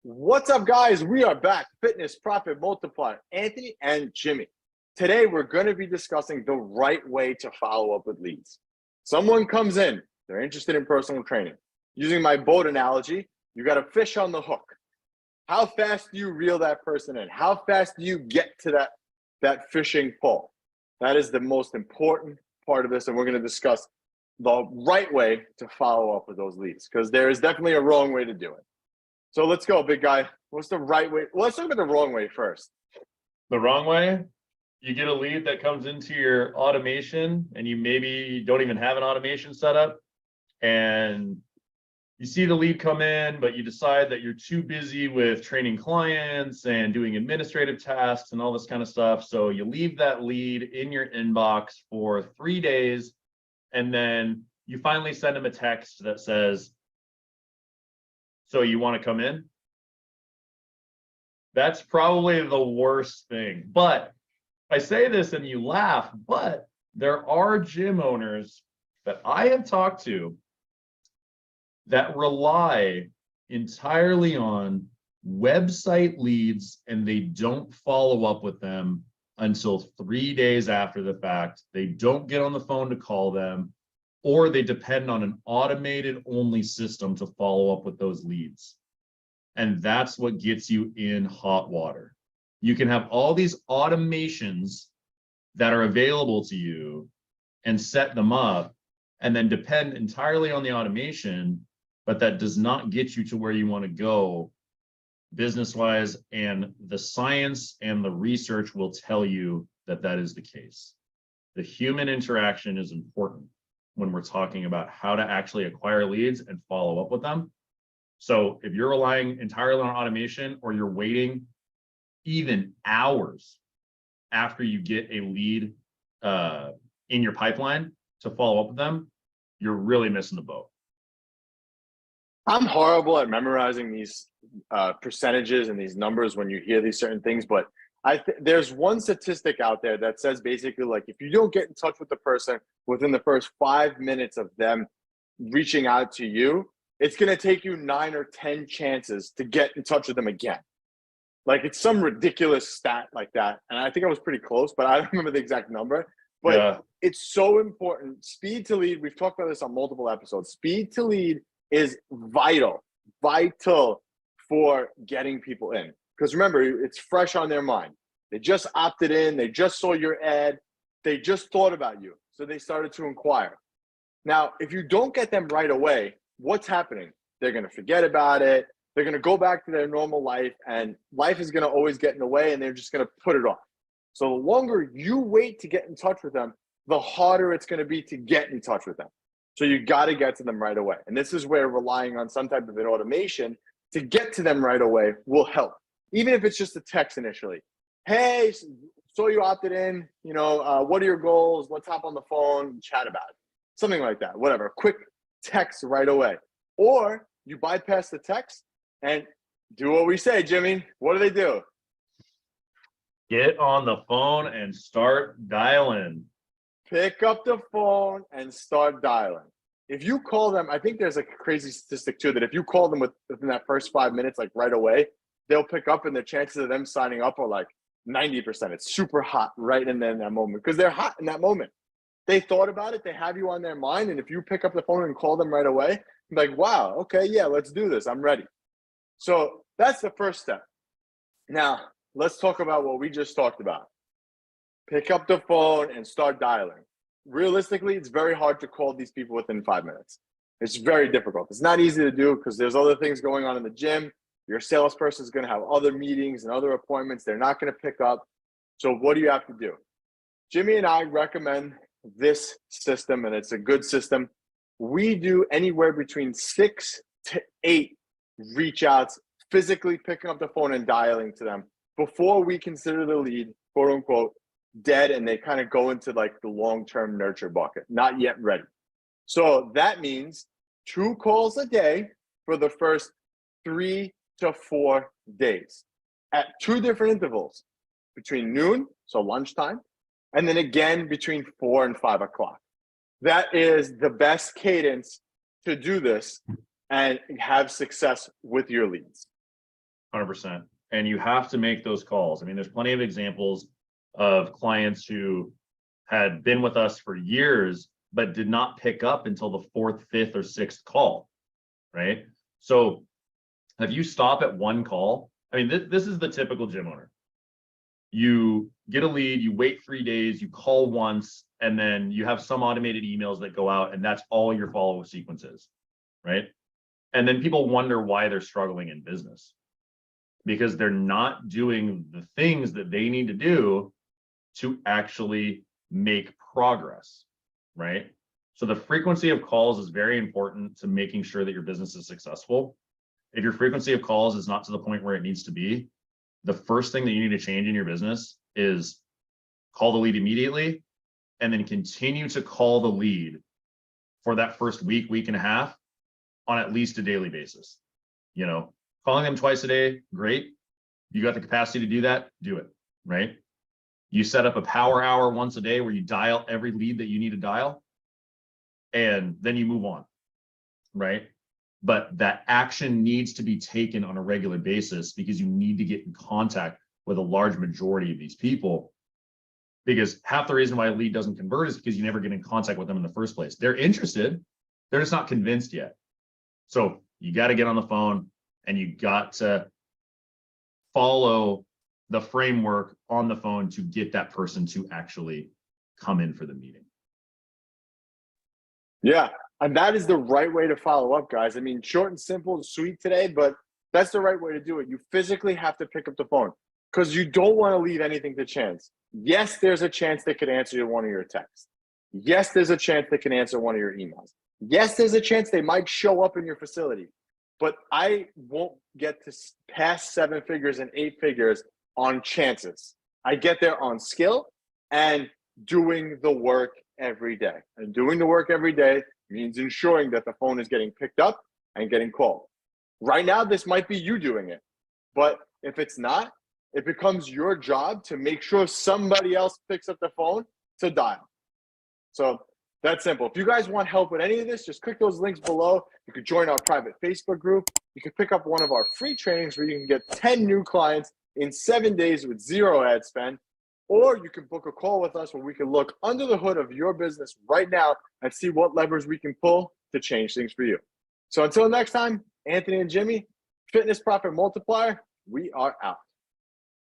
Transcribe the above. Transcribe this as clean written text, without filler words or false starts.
What's up, guys? We are back. Fitness Profit Multiplier, Anthony and Jimmy. Today, we're going to be discussing the right way to follow up with leads. Someone comes in, they're interested in personal training. Using my boat analogy, you got a fish on the hook. How fast do you reel that person in? How fast do you get to that fishing pole? That is the most important part of this, and we're going to discuss the right way to follow up with those leads, because there is definitely a wrong way to do it. So let's go, big guy. What's the right way? Well, let's talk about the wrong way first. The wrong way, you get a lead that comes into your automation and you maybe don't even have an automation set up, and you see the lead come in, but you decide that you're too busy with training clients and doing administrative tasks and all this kind of stuff. So you leave that lead in your inbox for 3 days, and then you finally send them a text that says, "So you want to come in?" That's probably the worst thing. But I say this and you laugh, but there are gym owners that I have talked to that rely entirely on website leads, and they don't follow up with them until 3 days after the fact. They don't get on the phone to call them, or they depend on an automated only system to follow up with those leads. And that's what gets you in hot water. You can have all these automations that are available to you and set them up and then depend entirely on the automation, but that does not get you to where you want to go business-wise. And the science and the research will tell you that that is the case. The human interaction is important when we're talking about how to actually acquire leads and follow up with them. So if you're relying entirely on automation, or you're waiting even hours after you get a lead in your pipeline to follow up with them, you're really missing the boat. I'm horrible at memorizing these percentages and these numbers when you hear these certain things, but there's one statistic out there that says basically, like, if you don't get in touch with the person within the first 5 minutes of them reaching out to you, it's going to take you 9 or 10 chances to get in touch with them again. Like, it's some ridiculous stat like that. And I think I was pretty close, but I don't remember the exact number. But yeah, it's so important. Speed to lead, we've talked about this on multiple episodes. Speed to lead is vital for getting people in. Because remember, it's fresh on their mind. They just opted in. They just saw your ad. They just thought about you. So they started to inquire. Now, if you don't get them right away, what's happening? They're going to forget about it. They're going to go back to their normal life, and life is going to always get in the way, and they're just going to put it off. So the longer you wait to get in touch with them, the harder it's going to be to get in touch with them. So you got to get to them right away. And this is where relying on some type of an automation to get to them right away will help. Even if it's just a text initially. "Hey, so you opted in, what are your goals? Let's hop on the phone, chat about it." Something like that, whatever. Quick text right away. Or you bypass the text and do what we say, Jimmy. What do? Get on the phone and start dialing. Pick up the phone and start dialing. If you call them, I think there's a crazy statistic too, that if you call them within that first 5 minutes, like right away, they'll pick up, and the chances of them signing up are like 90%. It's super hot right in that moment, because they're hot in that moment. They thought about it. They have you on their mind. And if you pick up the phone and call them right away, like, wow, okay, yeah, let's do this. I'm ready. So that's the first step. Now, let's talk about what we just talked about. Pick up the phone and start dialing. Realistically, it's very hard to call these people within 5 minutes. It's very difficult. It's not easy to do because there's other things going on in the gym. Your salesperson is going to have other meetings and other appointments. They're not going to pick up. So what do you have to do? Jimmy and I recommend this system, and it's a good system. We do anywhere between 6 to 8 reach outs, physically picking up the phone and dialing to them before we consider the lead, quote unquote, dead, and they kind of go into like the long-term nurture bucket, not yet ready. So that means 2 calls a day for the first 3 to 4 days at 2 different intervals, between noon, so lunchtime, and then again between 4 and 5 o'clock. That is the best cadence to do this and have success with your leads. 100%. And you have to make those calls. I mean, there's plenty of examples of clients who had been with us for years, but did not pick up until the fourth, fifth, or sixth call, right? So if you stop at one call, I mean, this is the typical gym owner. You get a lead, you wait 3 days, you call once, and then you have some automated emails that go out, and that's all your follow-up sequence is, right? And then people wonder why they're struggling in business, because they're not doing the things that they need to do to actually make progress, right? So the frequency of calls is very important to making sure that your business is successful. If your frequency of calls is not to the point where it needs to be, the first thing that you need to change in your business is call the lead immediately, and then continue to call the lead for that first week, week and a half on at least a daily basis. You know, calling them twice a day, great. You got the capacity to do that, do it, right? You set up a power hour once a day where you dial every lead that you need to dial, and then you move on, right? But that action needs to be taken on a regular basis, because you need to get in contact with a large majority of these people, because half the reason why a lead doesn't convert is because you never get in contact with them in the first place. They're interested, they're just not convinced yet. So you got to get on the phone, and you got to follow the framework on the phone to get that person to actually come in for the meeting. Yeah, and that is the right way to follow up, guys. I mean, short and simple and sweet today, but that's the right way to do it. You physically have to pick up the phone, because you don't want to leave anything to chance. Yes, there's a chance they could answer one of your texts. Yes, there's a chance they can answer one of your emails. Yes, there's a chance they might show up in your facility. But I won't get to past 7 figures and 8 figures on chances. I get there on skill and doing the work every day. And doing the work every day means ensuring that the phone is getting picked up and getting called. Right now, this might be you doing it. But if it's not, it becomes your job to make sure somebody else picks up the phone to dial. So that's simple. If you guys want help with any of this, just click those links below. You could join our private Facebook group. You can pick up one of our free trainings where you can get 10 new clients in 7 days with 0 ad spend. Or you can book a call with us where we can look under the hood of your business right now and see what levers we can pull to change things for you. So until next time, Anthony and Jimmy, Fitness Profit Multiplier, we are out.